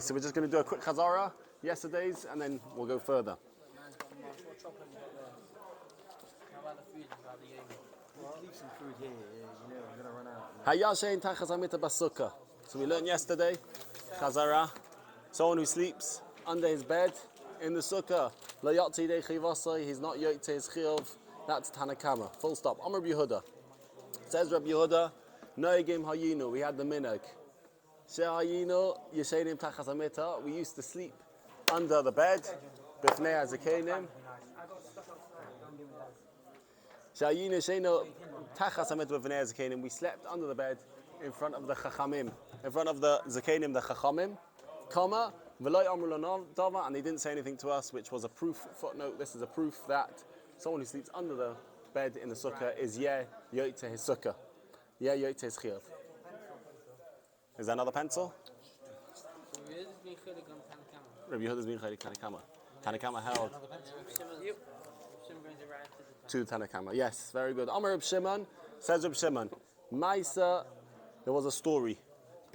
So we're just going to do a quick chazara, yesterday's, and then we'll go further. Leave some food here, we're going to run out. Hayashein tachas hamita basukkah. So we learned yesterday, chazara, someone who sleeps under his bed in the sukkah, lo yotzi dei chivasai, he's not yotze his chiyuv, that's Tanakama, full stop. Amar Yehuda, says Rabbi Yehuda, noegim hayinu, we had the minhag. She'ayinu yesheinim tachas hamita, we used to sleep under the bed, b'fnei hazikenim. She'ayinu yesheinim tachas hamita b'fnei hazikenim, we slept under the bed in front of the chachamim, in front of the zakenim, the chachamim, comma, v'lo yamru lana dava, and they didn't say anything to us, which was a proof, footnote, this is a proof that someone who sleeps under the bed in the sukkah is yotze his sukkah, yotze his chiyuv. Is that another pencil? Rabbi Yehuda's been chaylik Tanakama. Tanakama held to Tanakama. Yes, very good. Amar Reb Shimon, says Reb Shimon, Maisa, there was a story.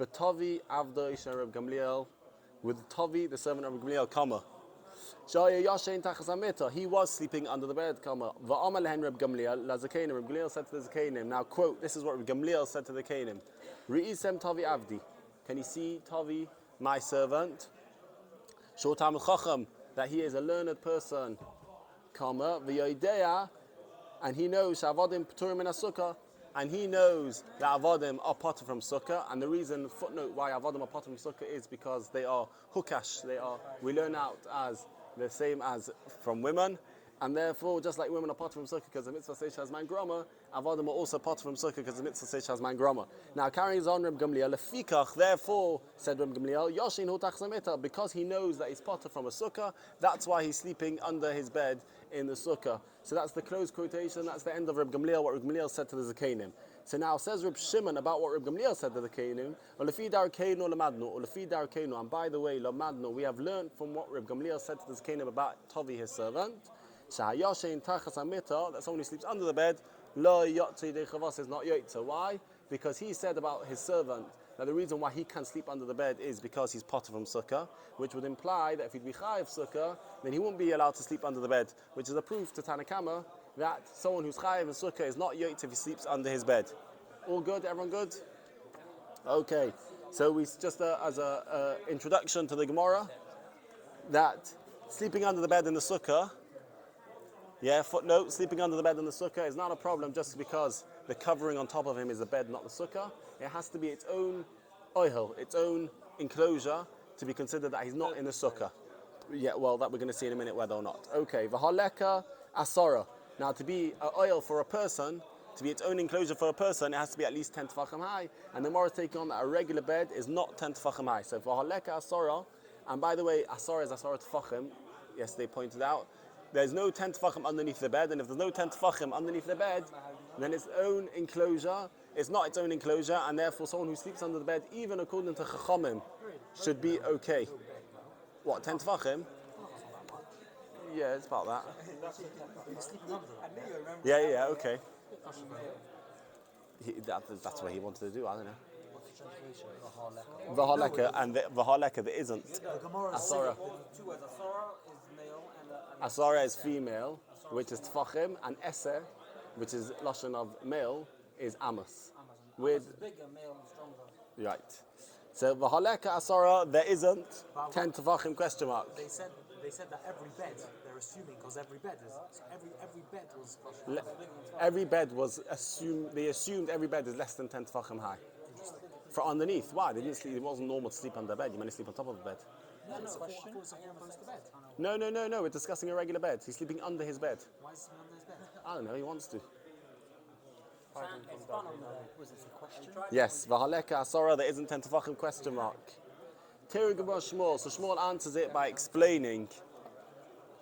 B'Tavi Avdoi Shem Reb Gamliel, with Tavi, the servant of Reb Gamliel, comma. Shaya Yashein Tachas Hamita, he was sleeping under the bed, comma. Va'amar lehen Reb Gamliel, la Zakenim, Reb Gamliel said to the Zakenim. Now quote, this is what Reb Gamliel said to the Zakenim. Re'isem Tavi Avdi, can you see Tavi, my servant? Shotam Chacham, that he is a learned person, comma. V'yoidea, and he knows Avodim P'turim min HaSukkah, and he knows that Avodim are potter from Sukkah, and the reason, footnote, why Avodim are potter from Sukkah is because they are hukash, we learn out as the same as from women, and therefore, just like women are potter from Sukkah because the mitzvah says she has man groma, Avodim are also potter from Sukkah because the mitzvah says she has man groma. Now, carrying on Reb Gamliel, lefikach, therefore, said Reb Gamliel, Yoshin hu tachas hamita, because he knows that he's potter from a Sukkah, that's why he's sleeping under his bed in the Sukkah. So that's the close quotation, that's the end of Reb Gamliel, what Reb Gamliel said to the Zakenim. So now says Reb Shimon about what Reb Gamliel said to the Zakenim, and by the way, lamadnu, we have learned from what Reb Gamliel said to the Zakenim about Tavi, his servant, that someone who sleeps under the bed, lo yotze dei chavas, is not yotze. Why? Because he said about his servant that the reason why he can sleep under the bed is because he's potter from Sukkah, which would imply that if he'd be chayiv Sukkah, then he wouldn't be allowed to sleep under the bed, which is a proof to Tanakama that someone who's chayiv in Sukkah is not yotze if he sleeps under his bed. All good? Everyone good? Okay. So we just as a introduction to the Gemara, that sleeping under the bed in the Sukkah, footnote, sleeping under the bed in the Sukkah is not a problem just because the covering on top of him is the bed, not the Sukkah. It has to be its own oihel, its own enclosure to be considered that he's not in the Sukkah. Yeah, well, that we're going to see in a minute whether or not. Okay, v'haleka asara. Now, to be an oil for a person, to be its own enclosure for a person, it has to be at least 10 tefachim high. And the Gemara is taking on that a regular bed is not 10 tefachim high. So v'haleka asara, and by the way, asara is asara tefachim. Yes, they pointed out. There's no 10 tefachim underneath the bed, and if there's no 10 tefachim underneath the bed, then its own enclosure is not its own enclosure, and therefore someone who sleeps under the bed, even according to Chachamim, should be okay. What, 10 tefachim? Yeah, it's about that. Yeah, okay. That's what he wanted to do, I don't know. V'haleka, and v'haleka, there isn't. Asara. Asara is female, which is tfachim, and eser, which is lashon of male, is amos. With bigger, male, and stronger. Right. So v'haleka asara, there isn't 10 tfachim question mark. They said that every bed, they're assuming, because every bed is, so every bed was... Every bed was assumed, they assumed every bed is less than 10 tfachim high. For underneath, why? They didn't sleep, it wasn't normal to sleep under the bed, you meant to sleep on top of the bed. No, we're discussing a regular bed. He's sleeping under his bed. Why is he under his bed? I don't know, he wants to. Was it a question? Yes, v'haleka asara, there isn't 10 tefachim question mark. Teru Gemara Shmuel, so Shmuel answers it by explaining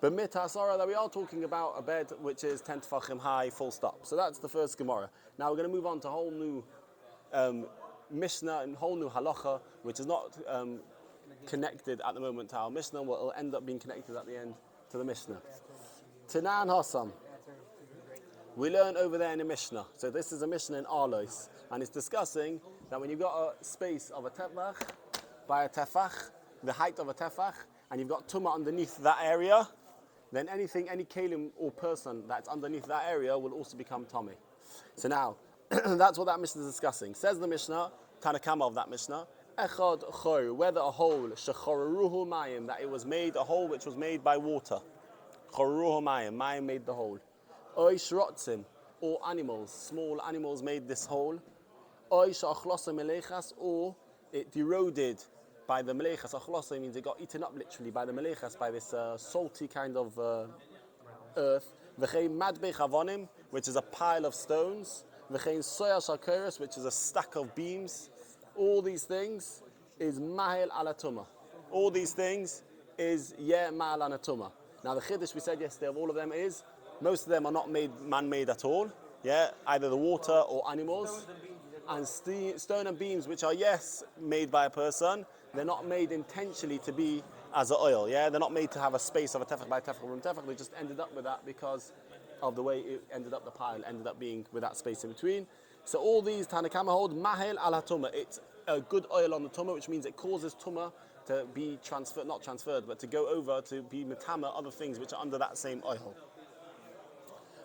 B'mit asara, that we are talking about a bed which is 10 tefachim high, full stop. So that's the first Gemara. Now we're going to move on to a whole new Mishnah and whole new halacha, which is not connected at the moment to our Mishnah, but it'll end up being connected at the end to the Mishnah. Tanan Hassam. We learn over there in the Mishnah. So this is a Mishnah in Arlois, and it's discussing that when you've got a space of a tefach by a tefach, the height of a tefach, and you've got tumah underneath that area, then any kalim or person that's underneath that area will also become tummy. So now, that's what that Mishnah is discussing. Says the Mishnah, Tanakama of that Mishnah, Echad chor, whether a hole, shechoruhu mayim, that it was made, a hole which was made by water. Choruhu mayim made the hole. Oy shrotzim, or animals, small animals made this hole. Oy sha'achlosa melechas, or it eroded by the melechas. Achlosa means it got eaten up literally by the melechas, by this salty kind of earth. V'chein madbech avonim, which is a pile of stones. V'chein soya shakeres, which is a stack of beams. All these things is mahel ala tumah. All these things is mahel ala tumah. Now the chiddush we said yesterday of all of them is, most of them are not man-made at all. Either the water or animals. And stone and beams, which are made by a person, they're not made intentionally to be as an oil. They're not made to have a space of a tefach by tefach from tefach. They just ended up with that because of the way it ended up. The pile ended up being with that space in between. So all these Tanakama hold mahel al tumah. It's a good oil on the tumah, which means it causes tumah to be transferred, not transferred, but to go over to be metama other things which are under that same oil.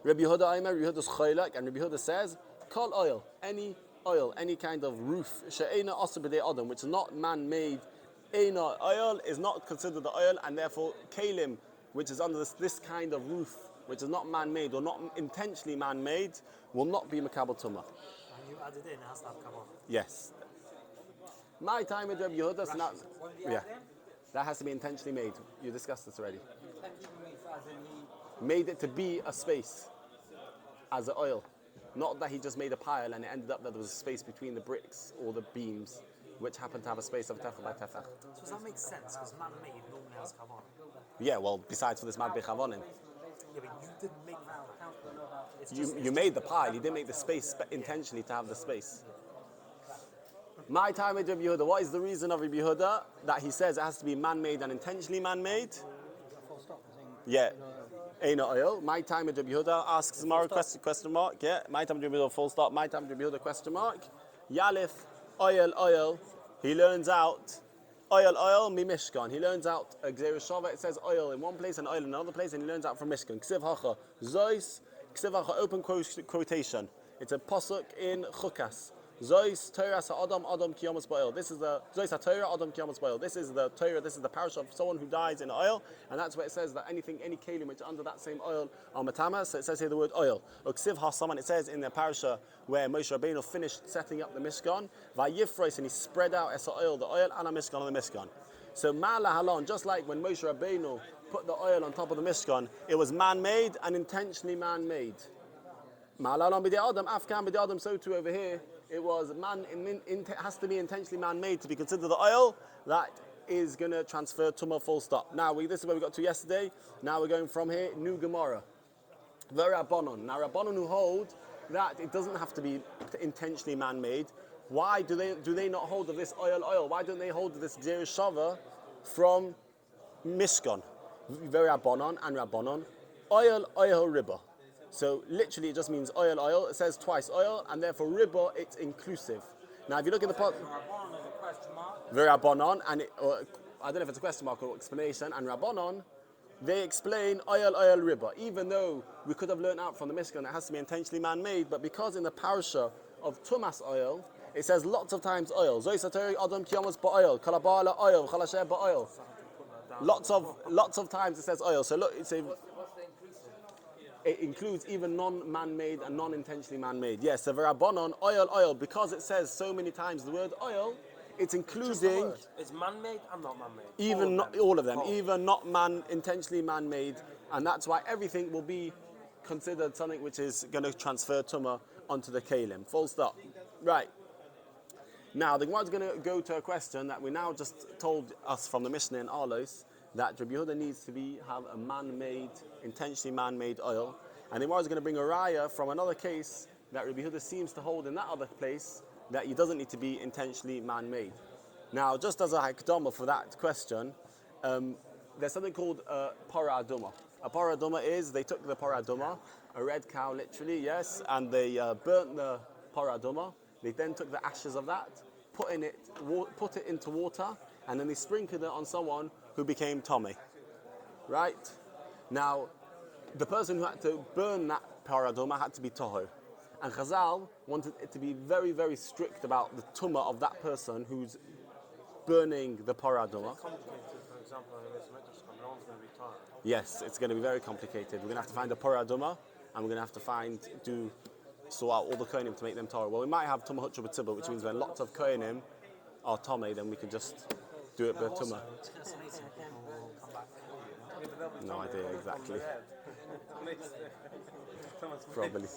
Rabbi Yehuda Aimer, Rabbi Yehuda's choylek, and Rabbi Yehuda says, kol oil, any kind of roof, she'ena asa b'dei adam, which is not man-made, eina oil is not considered the oil, and therefore kalim, which is under this kind of roof, which is not man-made or not intentionally man-made, will not be makabel tumah. And you added in, it has to have come on. Yes. My time with Rabbi Yehuda, so now, that has to be intentionally made. You discussed this already. Made it to be a space as an oil. Not that he just made a pile and it ended up that there was a space between the bricks or the beams, which happened to have a space of tefach by tefach. So does that make sense? Because man-made normally has come on. Yeah, well, besides for this mad bechavonim. Yeah, but you didn't make that. You made the pile, you didn't make the space intentionally to have the space. My time with Rabbi Yehuda, what is the reason of Rabbi Yehuda that he says it has to be man-made and intentionally man-made? Ain't oil. My time with Rabbi Yehuda asks Gemara question mark. My time with Rabbi Yehuda full stop. My time with Rabbi Yehuda question mark. Yalif oil. He learns out oil mi mishkan. He learns out a gzeirah shava. It says oil in one place and oil in another place, and he learns out from Mishkan. Ksiv hacha zois. Ksiv hacha open quotation. It's a pasuk in Chukas. Zois Torah Adam Kiyamas Ba'il. This is the Zois Torah Adam Kiyamas Ba'il. This is the Torah. This is the parasha of someone who dies in oil, and that's where it says that any kalim which are under that same oil are matama. So it says here the word oil. Uksiv hasaman. It says in the parasha where Moshe Rabbeinu finished setting up the Mishkan, vayifros, and he spread out as the oil ala Mishkan on the Mishkan. So ma'ala halon, just like when Moshe Rabbeinu put the oil on top of the Mishkan, it was man-made and intentionally man-made. Ma'ala halon b'dei adam, afkan b'dei adam. So too over here. It was has to be intentionally man-made to be considered the oil that is going to transfer tumah full stop. Now, this is where we got to yesterday. Now we're going from here, new Gemara. The Rabbanon. Now, Rabbanon who hold that it doesn't have to be intentionally man-made. Why do they not hold of this oil? Why don't they hold of this gzeirah shava from Mishkan? Very Rabbanon and Rabbanon. Oil riba. So literally it just means oil. It says twice oil, and therefore riba, it's inclusive. Now if you look at the pot, very Rabbanon, and I don't know if it's a question mark or explanation, and Rabbanon, they explain oil riba. Even though we could have learned out from the Mishkan it has to be intentionally man-made, but because in the parasha of Tumas oil, it says lots of times oil. Zois Torah Adam Kiyamas Ba'oil, Kalabala oil, Chalasher Ba'oil. Lots of times it says oil. So look, it includes even non-man-made and non-intentionally man-made. Yes, so Rabbanon, oil, because it says so many times the word oil, it's including... It's man-made and not man-made. Even all of them, even not intentionally man-made, and that's why everything will be considered something which is going to transfer tumah onto the kalim. Full stop. Right. Now, the Gemara is going to go to a question that we now just told us from the Mishnah in Arlos, that Rabbi Yehuda needs to have a man-made, intentionally man-made oil. And the Gemara is going to bring a raya from another case that Rabbi Yehuda seems to hold in that other place, that he doesn't need to be intentionally man-made. Now, just as a hakdama for that question, there's something called para aduma. A para aduma is, they took the para aduma, a red cow literally, yes, and they burnt the para aduma. They then took the ashes of that, put it into water, and then they sprinkled it on someone who became Tomei. Right? Now, the person who had to burn that paraduma had to be Toho. And Chazal wanted it to be very, very strict about the tumah of that person who's burning the paraduma. Complicated, for example, in this Midrash, no one's going to be taught. Yes, it's going to be very complicated. We're going to have to find a paraduma, and we're going to have to sort out all the kohenim to make them Torah. Well, we might have tumah hutcha b'tzibah, which means when lots of kohenim are tomei, then we can just do it by tumah. It's fascinating. People will come back. No idea exactly. Probably.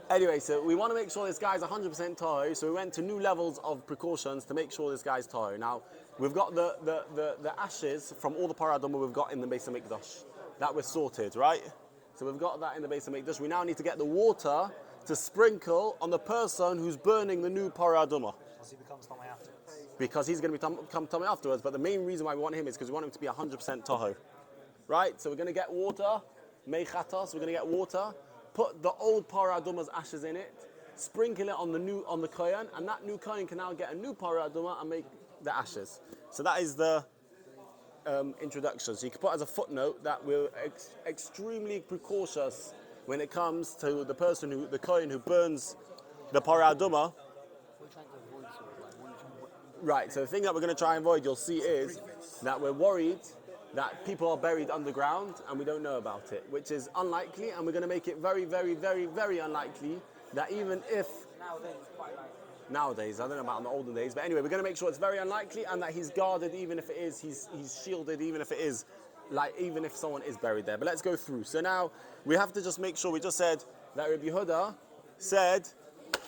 Anyway, so we want to make sure this guy's 100% Toho, so we went to new levels of precautions to make sure this guy's Toho. Now, we've got the ashes from all the paraduma we've got in the Beis HaMikdash. That was sorted, right? So we've got that in the Beis HaMikdash. We now need to get the water to sprinkle on the person who's burning the new paraduma. Because he becomes Tomei afterwards. Because he's going to become Tomei afterwards, but the main reason why we want him is because we want him to be 100% Toho. Right? So we're going to get water, meichatos, we're going to get water, put the old paraduma's ashes in it, sprinkle it on the kohen, and that new kohen can now get a new paraduma and make the ashes. So that is the introduction. So you can put as a footnote that we're extremely precautious when it comes to the kohen who burns the paraduma. Right, so the thing that we're going to try and avoid, you'll see, is that we're worried that people are buried underground and we don't know about it, which is unlikely, and we're going to make it very, very, very, very unlikely that even if... Nowadays, it's quite likely. Nowadays, I don't know about in the olden days, but anyway, we're going to make sure it's very unlikely and that he's guarded even if it is, he's shielded even if it is, even if someone is buried there. But let's go through. So now, we have to just make sure, we just said that Rabbi Yehuda said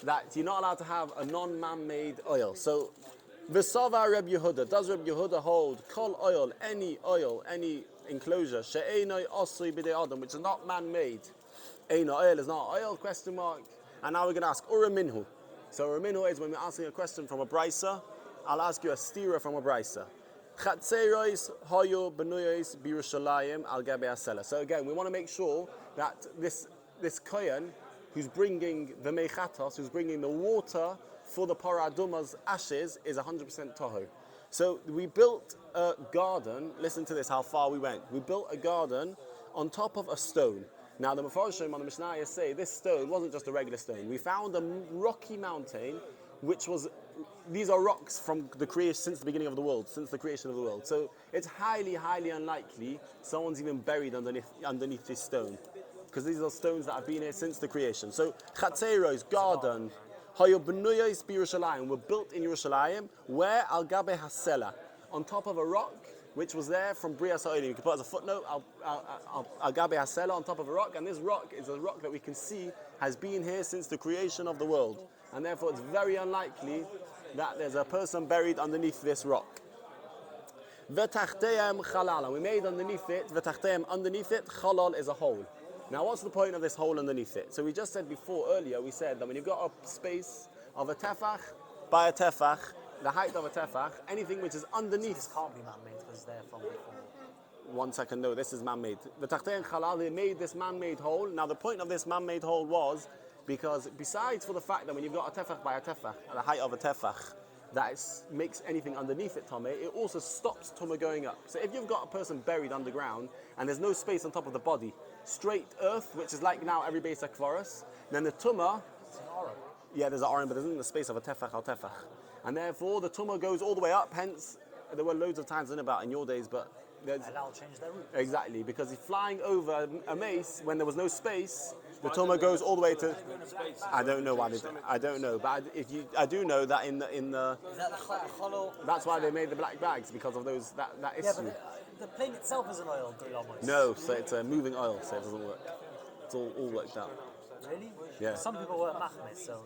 that you're not allowed to have a non-man-made oil. So, V'sava Reb Yehuda, does Reb Yehuda hold kol oil, any enclosure, she'enoi osui b'dei adam, which is not man-made? Eino oil is not oil, question mark. And now we're going to ask Ura Minhu. So Ura Minhu is when we're asking a question from a brisa, I'll ask you a stira from a brisa. Chatzeiros hoyo benuyos b'Yerushalayim al gabe asela. So again, we want to make sure that this kohen who's bringing the mechatos, who's bringing the water for the paraduma's ashes, is 100% Toho. So we built a garden, listen to this, how far we went. We built a garden on top of a stone. Now the Mefarshim on the Mishnah say this stone wasn't just a regular stone. We found a rocky mountain, which was, these are rocks from the creation, since the beginning of the world, since the creation of the world. So it's highly, highly unlikely someone's even buried underneath this stone, because these are stones that have been here since the creation. So Chatzeiros, garden, Hayo Benuyos b'Yerushalayim, were built in Yerushalayim, where Al Gabe Hasela, on top of a rock, which was there from Brias Ha'olim. You can put as a footnote, Al Gabe Hasela, on top of a rock, and this rock is a rock that we can see has been here since the creation of the world. And therefore it's very unlikely that there's a person buried underneath this rock. V'tachteim chalal, we made underneath it, v'tachteim, underneath it, chalal is a hole. Now, what's the point of this hole underneath it? So we just said earlier, we said that when you've got a space of a tefach by a tefach, the height of a tefach, anything which is underneath... This can't be man-made because they're from before. 1 second, no, this is man-made. The Tachtein Chalal, they made this man-made hole. Now, the point of this man-made hole was because besides for the fact that when you've got a tefach by a tefach, at the height of a tefach, that makes anything underneath it Tomei, it also stops Tumah going up. So if you've got a person buried underground and there's no space on top of the body, straight earth, which is like now every base akvaris, then the Tumah... It's an aron. Yeah, there's an aron, but there isn't the space of a tefach al tefach. And therefore the Tumah goes all the way up, hence there were loads of times in about in your days, but... And that'll change their route. Exactly, because if flying over a mace when there was no space, the Tumah goes all the way to... I don't know why they did. I don't know, but I do know that in the Is that the cholol? that's why they made the black bags, because of those that issue. Yeah, but the plane itself is an oil grill almost. No, so it's a moving oil, so it doesn't work. It's all worked out. Really? Yeah. Some people weren't Mahmed, so.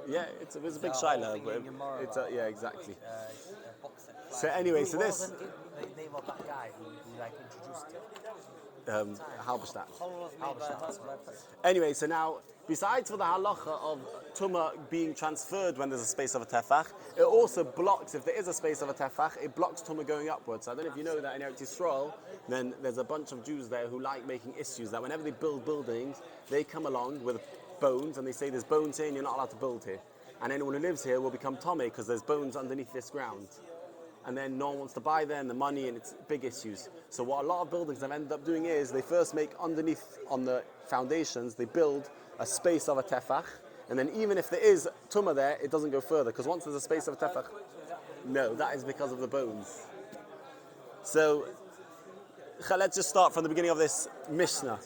Yeah, it's a big shiloh, but it's a, yeah, exactly. Box set. So anyway, so this The name of that guy who like introduced it. Halberstadt. Halberstadt. Anyway, so now, besides for the halacha of Tumah being transferred when there's a space of a tefach, it also blocks, if there is a space of a tefach, it blocks Tumah going upwards. So I don't know if you know that in Eretz Yisrael, then there's a bunch of Jews there who like making issues, that whenever they build buildings, they come along with bones and they say there's bones here and you're not allowed to build here. And anyone who lives here will become Tomei because there's bones underneath this ground. and then no one wants to buy them, the money, and it's big issues. So what a lot of buildings have ended up doing is they first make underneath on the foundations, they build a space of a tefach, and then even if there is tumah there, it doesn't go further, because once there's a space of a tefach, no, that is because of the bones. So let's just start from the beginning of this Mishnah.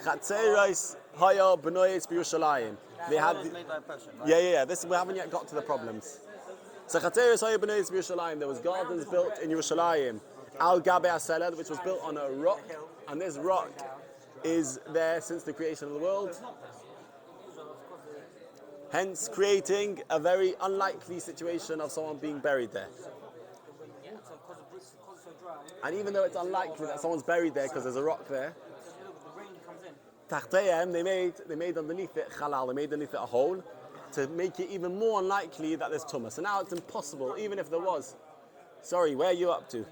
Chatzeros haya b'noyes b'Yerushalayim. They had made by a person, right? yeah. This we haven't yet got to the problems. So Chatzeros haya b'noyes b'Yerushalayim. There was gardens built in Yerushalayim. Al Gabe Aseled, which was built on a rock, and this rock is there since the creation of the world. Hence, creating a very unlikely situation of someone being buried there. And even though it's unlikely that someone's buried there because there's a rock there, Tachtayim, they made underneath it chalal, they made underneath it a hole to make it even more unlikely that there's tumah. So now it's impossible, even if there was. Sorry, where are you up to?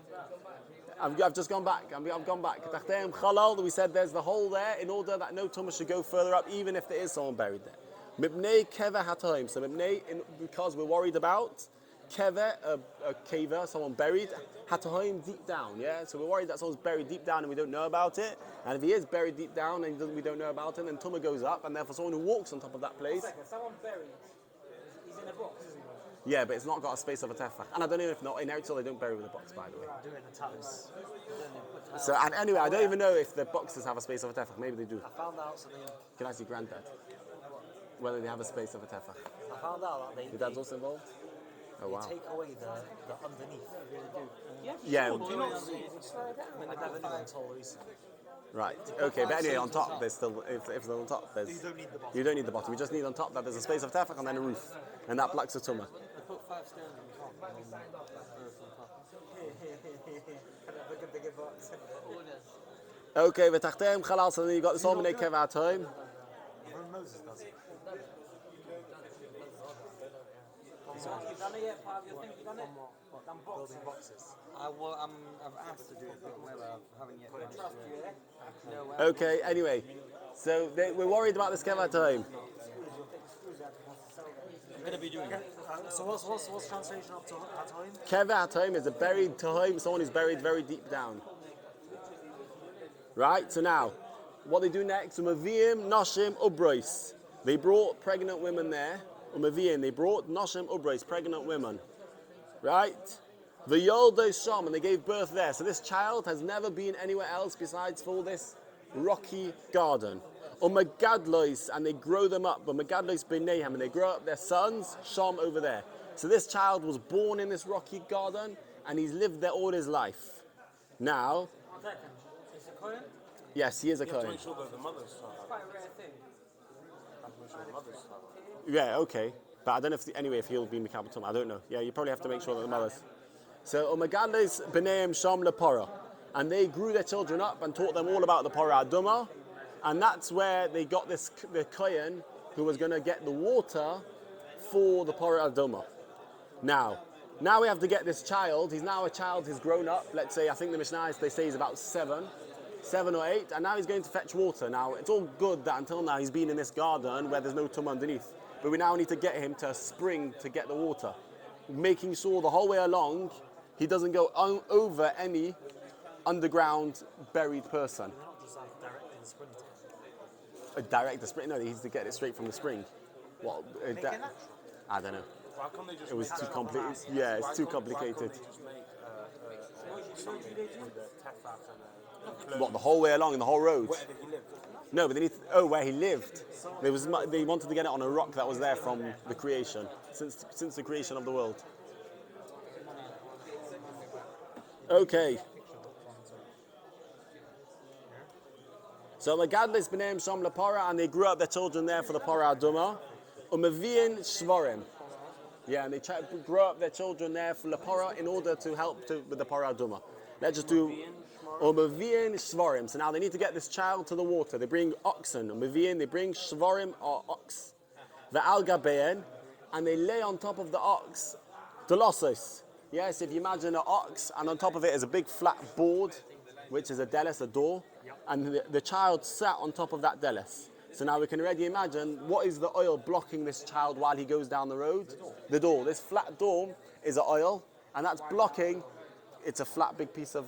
I've just gone back. I've gone back. Tachtayim chalal, we said there's the hole there in order that no tumah should go further up, even if there is someone buried there. Mibnei keva hatoim. So mibnei, because we're worried about keva, a caver, someone buried, hatoim deep down. Yeah. So we're worried that someone's buried deep down and we don't know about it. And if he is buried deep down and we don't know about it, then tumah goes up. And therefore, someone who walks on top of that place. Someone buried. He's in a box, isn't he? Yeah, but it's not got a space of a tefach. And I don't know if not in Eretz they don't bury with a box, by the way. Do it in the tubs. So and anyway, I don't even know if the boxes have a space of a tefach. Maybe they do. I found out something. Can I see granddad? Whether they have a space of a tefach. I found out that Your dad's also involved? Oh wow. take away the underneath. They really do. Yeah. Do you not see it? I mean, I never knew until recently. Right. Okay. But anyway, on top there's still if they're on top there's. You don't need the bottom. You don't need the bottom. You just need on top that there's a space of tefach and then a roof, and that blocks the tumah. They put 5 stones on top and then earth on top. Look at the big box. Okay. V'tachtem chalal. So then you got the solomon kevat home. When Moses does it. You've done it yet? Part of your thing, you've done it? Done Building boxes. I've asked to do it, but I haven't yet managed to do it. Okay. Anyway, so we're worried about this kevat home. I'm going to be doing it. So what's translation of hatoim? Kevat home is a buried tahim, someone who's buried very deep down. Right. So now, what they do next? Umavim nashim ubrois. They brought pregnant women there. Umavim. They brought nashim ubrois, pregnant women. Right. V'yoldo sham, and they gave birth there. So this child has never been anywhere else besides for this rocky garden. Umagadlois, and they grow them up. Umagadlois b'neihem, and they grow up their sons. Sham over there. So this child was born in this rocky garden, and he's lived there all his life. Now, Is it Kohen? yes, he is a Kohen. It's quite a rare thing. Yeah, okay. But I don't know if he'll be Mikabel Tum. I don't know. Yeah, you probably have to make sure that the mothers. So Umagadles B'neim Sham Lepora. And they grew their children up and taught them all about the Parah Aduma. And that's where they got the Kohen who was going to get the water for the Parah Aduma. Now we have to get this child. He's now a child, he's grown up. Let's say, I think the Mishnah they say he's about 7 or 8, and now he's going to fetch water. Now, it's all good that until now he's been in this garden where there's no tum underneath, but we now need to get him to a spring to get the water, making sure the whole way along he doesn't go over any underground buried person. Not just like directing the spring to Direct the spring? No, he needs to get it straight from the spring. What? I don't know. Why can't they just It was make too that- complicated. Why Yeah, it's can't- too Why complicated. can't they just make something with the tefach and What, the whole way along, the whole road? where did he live? No, but they need where he lived. They wanted to get it on a rock that was there from the creation, since the creation of the world. Okay. So Magadlis b'neim sham lepara, and they grew up their children there for the Parah Aduma. Umaviin shvarim. Yeah, and they grew up their children there for lepara in order to help with the Parah Aduma. Let's just do Umaviin shvarim. So now they need to get this child to the water. They bring oxen. Umaviin, they bring shvarim or ox. The algabein, and they lay on top of the ox dolosos. Yes, if you imagine an ox, and on top of it is a big flat board, which is a delis, a door, and the child sat on top of that delis. So now we can already imagine what is the oil blocking this child while he goes down the road? The door. This flat door is an oil, and that's blocking. It's a flat, big piece of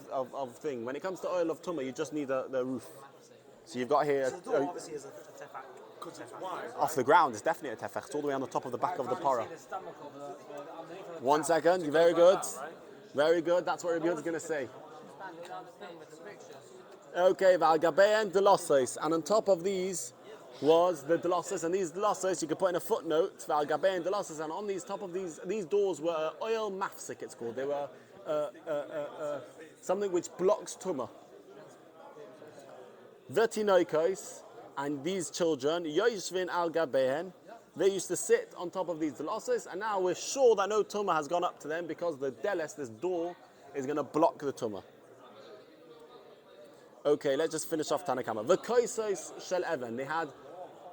thing. When it comes to oil of tumah, you just need the roof. So you've got here So the door obviously is a tefach. Because it's wide. off the ground. It's definitely a tefach. It's all the way on the top of the back of the parah. 1 second. You're very good. Very good. That's what Rabbi Yehuda's going to say. Okay, Valgabean delossos, and on top of these was the delossos, and these delossos you could put in a footnote. Valgabean delossos, and on these top of these doors were oil mafsik. It's called. They were something which blocks tumah. Vertinoikos, and these children, Yoshvin al Gabehan, they used to sit on top of these delossos, and now we're sure that no tumah has gone up to them because the deles, this door, is going to block the tumah. Okay, let's just finish off Tanakama. The koisos shel even, they had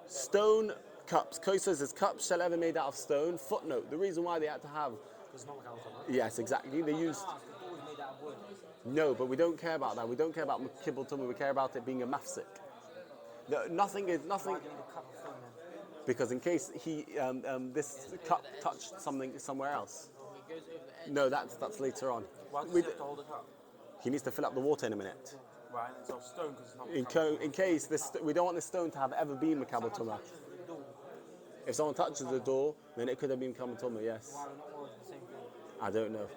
stone cups. Koisos is cups, shel even made out of stone. Footnote, the reason why they had to have... It's not like Yes, exactly. They used... No, but we don't care about that. We don't care about kibbul tumah. We care about it being a mafsik. Nothing is nothing. Because in case this cup touched something somewhere else. No, that's later on. Why does he have to hold it up? He needs to fill up the water in a minute. Right, and it's of stone because it's not... In case we don't want this stone to have ever been makabel tumah. If someone touches the door, then it could have been makabel tumah. Yes. I don't know.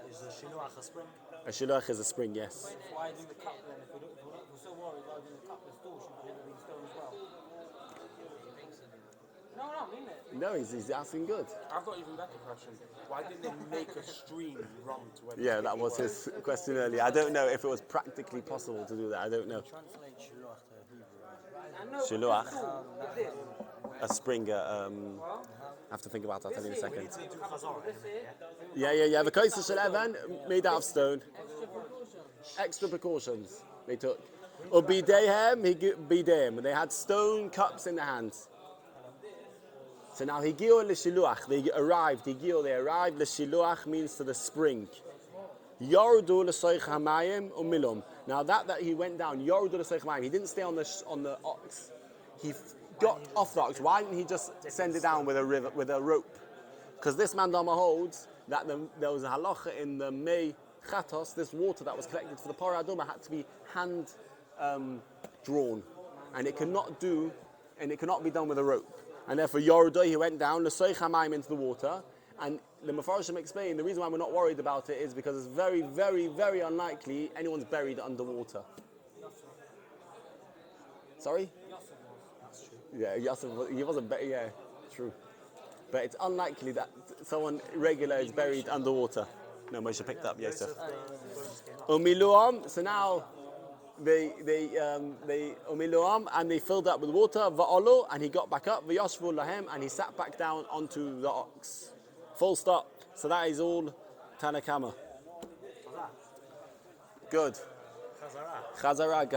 Is the shiluach a spring? A shiluach is a spring, yes. Why do the cup then? If we're so worried, why do the cup? The store should have been stone as well. No, I mean it. No, he's asking good. I've got even better question. Why didn't they make a stream run to where Yeah, that was his question earlier. I don't know if it was practically possible to do that. I don't know. Translate shiluach to Hebrew. Shiluach, a spring. I have to think about that. I'll tell you in a second. Yeah. The koisos shel even made out of stone. Extra precautions they took. Bidehem, they had stone cups in their hands. So now higiu l'shiluach, they arrived. Higiu, they arrived. L'shiluach means to the spring. Yordu l'soich hamayim umilum. Now that he went down, yordu l'soich hamayim. He didn't stay on the ox. He got off the ox. Why didn't he just send it down with a rope? Because this man Dama holds that there was a halacha in the Mei Chatos, this water that was collected for the Parah Aduma had to be hand drawn, and it cannot be done with a rope. And therefore, Yordo, he went down, l'soich hamayim, into the water. And the Mefarshim explained the reason why we're not worried about it is because it's very, very, very unlikely anyone's buried underwater. Sorry? Yeah, Yosef, he wasn't buried. Yeah, true. But it's unlikely that someone regular is buried underwater. No, Moshe picked up Yosef. Umiluam. So now they umiluam and they filled up with water. Va'olu, and he got back up. V'yashvu lahem, and he sat back down onto the ox. Full stop. So that is all Tanakama. Good. Chazara.